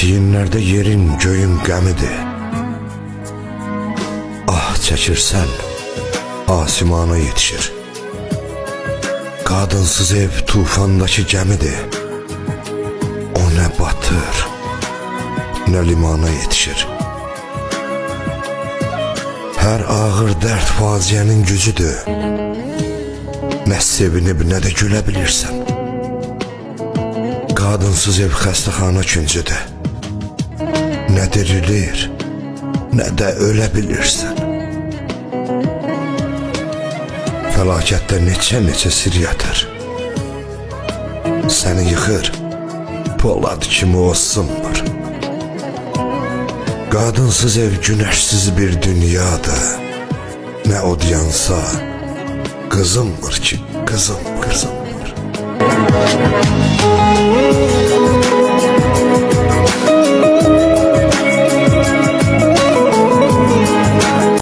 Çiyinlerde yerin göğün qəmidir. Ah çəkirsən, asimana yetişir. Qadınsız ev tufandakı gəmidir. O nə batır, nə limana yetişir. Hər ağır dərd faciənin gücüdür. Nə sevinib, nə də gülə bilirsən. Qadınsız ev xəstəxana küncüdür. Nə dirilir, nə də ölə bilirsən. Fəlakətdə neçə sir yatır. Səni yıxır, polad kimi o sınmır. Qadınsız ev günəşsiz bir dünyadır. Nə od yansa, qızınmır ki, qızınmır.